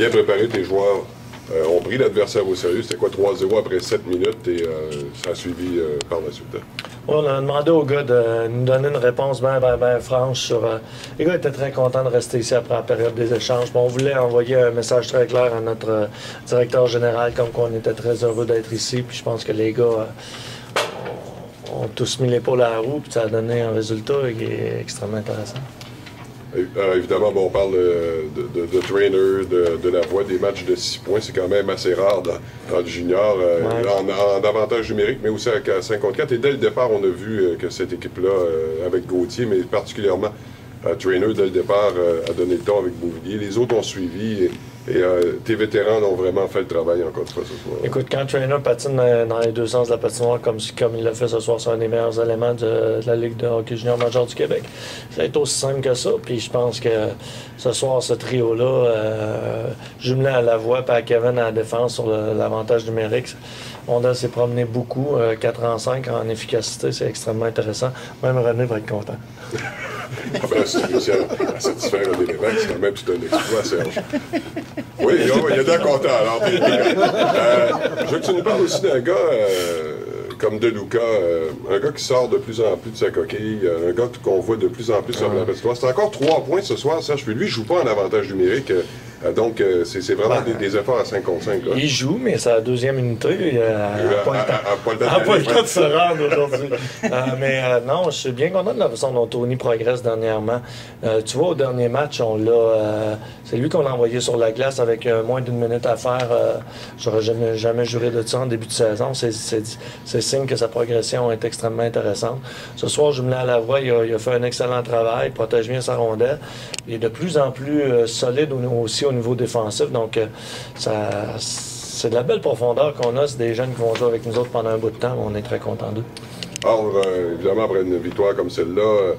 bien préparé, tes joueurs ont pris l'adversaire au sérieux. C'était quoi, 3-0 après 7 minutes et ça a suivi par la suite. On a demandé aux gars de nous donner une réponse bien franche sur... les gars étaient très contents de rester ici après la période des échanges. Bon, on voulait envoyer un message très clair à notre directeur général comme qu'on était très heureux d'être ici. Puis je pense que les gars ont tous mis l'épaule à la roue. Puis ça a donné un résultat qui est extrêmement intéressant. Évidemment, bon, on parle de trainer, de la voix, des matchs de 6 points. C'est quand même assez rare dans le junior, en avantage numérique, mais aussi à 5 contre 4. Et dès le départ, on a vu que cette équipe-là, avec Gauthier, mais particulièrement trainer, dès le départ, a donné le ton avec Beauvillier. Les autres ont suivi. Et tes vétérans ont vraiment fait le travail encore une fois ce soir. Écoute, quand Trainer patine dans les deux sens de la patinoire, comme il l'a fait ce soir, c'est un des meilleurs éléments de la Ligue de hockey junior major du Québec. Ça va être aussi simple que ça. Puis je pense que ce soir, ce trio-là, jumelé à la voix et à Kevin à la défense sur l'avantage numérique, on s'est promené beaucoup, 4 en 5 en efficacité, c'est extrêmement intéressant. Même René va être content. Si tu réussis à satisfaire un élément, c'est quand même tout un exploit, Serge. Oui, il y a de la content. Alors, je veux que tu nous parles aussi d'un gars comme De Luca, un gars qui sort de plus en plus de sa coquille, un gars qu'on voit de plus en plus sur la patinoire. C'est encore 3 points ce soir, Serge. Puis lui, il ne joue pas en avantage numérique. Donc, c'est vraiment des efforts à 5 contre 5. Là. Il joue, mais c'est la deuxième unité. Il n'a pas le temps de se rendre aujourd'hui. Non, je suis bien content de la façon dont Tony progresse dernièrement. Tu vois, au dernier match, c'est lui qu'on a envoyé sur la glace avec moins d'1 minute à faire. J'aurais jamais juré de ça en début de saison. C'est signe que sa progression est extrêmement intéressante. Ce soir, je me l'ai à la voix. Il a fait un excellent travail, il protège bien sa rondelle. Il est de plus en plus solide aussi au niveau défensif. Donc, c'est de la belle profondeur qu'on a. C'est des jeunes qui vont jouer avec nous autres pendant un bout de temps. On est très contents d'eux. Or, évidemment, après une victoire comme celle-là,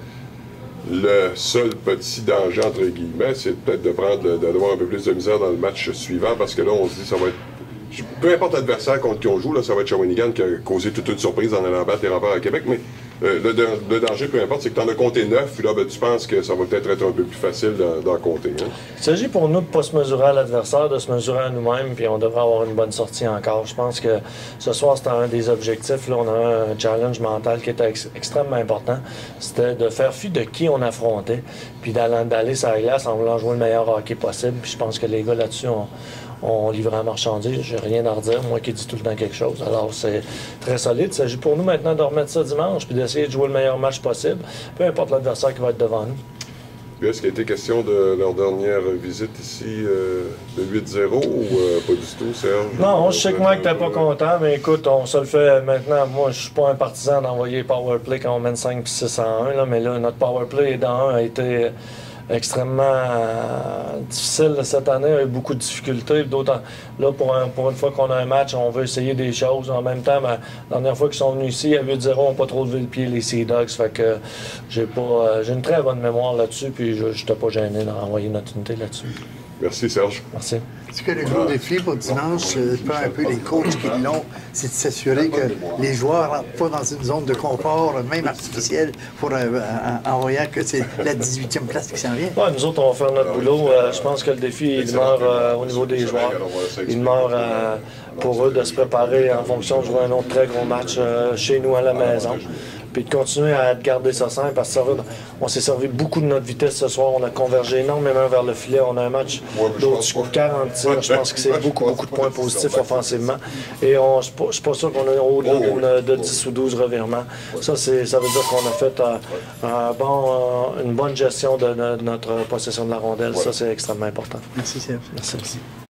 le seul petit danger, entre guillemets, c'est peut-être d'avoir un peu plus de misère dans le match suivant, parce que là, on se dit ça va être... Peu importe l'adversaire contre qui on joue, là, ça va être Shawinigan qui a causé toute une surprise en allant battre les Remparts à Québec, mais le danger, peu importe, c'est que tu en as compté 9, puis là, tu penses que ça va peut-être être un peu plus facile d'en compter. Hein? Il s'agit pour nous de ne pas se mesurer à l'adversaire, de se mesurer à nous-mêmes, puis on devrait avoir une bonne sortie encore. Je pense que ce soir, c'était un des objectifs. Là, on a un challenge mental qui était extrêmement important. C'était de faire fi de qui on affrontait, puis d'aller sur la glace en voulant jouer le meilleur hockey possible. Puis je pense que les gars là-dessus on livrait la marchandise, j'ai rien à redire, moi qui dis tout le temps quelque chose. Alors c'est très solide. Il s'agit pour nous maintenant de remettre ça dimanche puis d'essayer de jouer le meilleur match possible, peu importe l'adversaire qui va être devant nous. Puis est-ce qu'il a été question de leur dernière visite ici de 8-0 ou pas du tout, Serge? Non, je sais que Mike n'était pas content, mais écoute, on se le fait maintenant. Moi, je suis pas un partisan d'envoyer powerplay quand on mène 5 puis 6 en 1, là, mais là, notre powerplay dans 1 a été extrêmement difficile cette année, il y a eu beaucoup de difficultés. Là, pour une fois qu'on a un match, on veut essayer des choses. En même temps, la dernière fois qu'ils sont venus ici, à 8-0, on n'a pas trop levé le pied, les Sea Dogs. Fait que j'ai une très bonne mémoire là-dessus, puis je n'étais pas gêné d'envoyer notre unité là-dessus. Merci, Serge. Merci. Est-ce que le gros défi pour dimanche, pas un peu les coachs qui l'ont, c'est de s'assurer que les joueurs ne rentrent pas dans une zone de confort, même artificielle, en voyant que c'est la 18e place qui s'en vient? Ouais, nous autres, on va faire notre boulot. Je pense que le défi, il demeure au niveau des joueurs. Il demeure pour eux de se préparer en fonction de jouer un autre très gros match chez nous à la maison. Puis de continuer à garder ça simple, parce qu'on s'est servi beaucoup de notre vitesse ce soir. On a convergé énormément vers le filet. On a un match d'au-dessus de 40 tirs. Je pense que c'est beaucoup de points positifs offensivement. Et je ne suis pas sûr qu'on a au-delà de 10 ou 12 revirements. Ça veut dire qu'on a fait une bonne gestion de notre possession de la rondelle. Ça, c'est extrêmement important. Merci, Serge. Merci.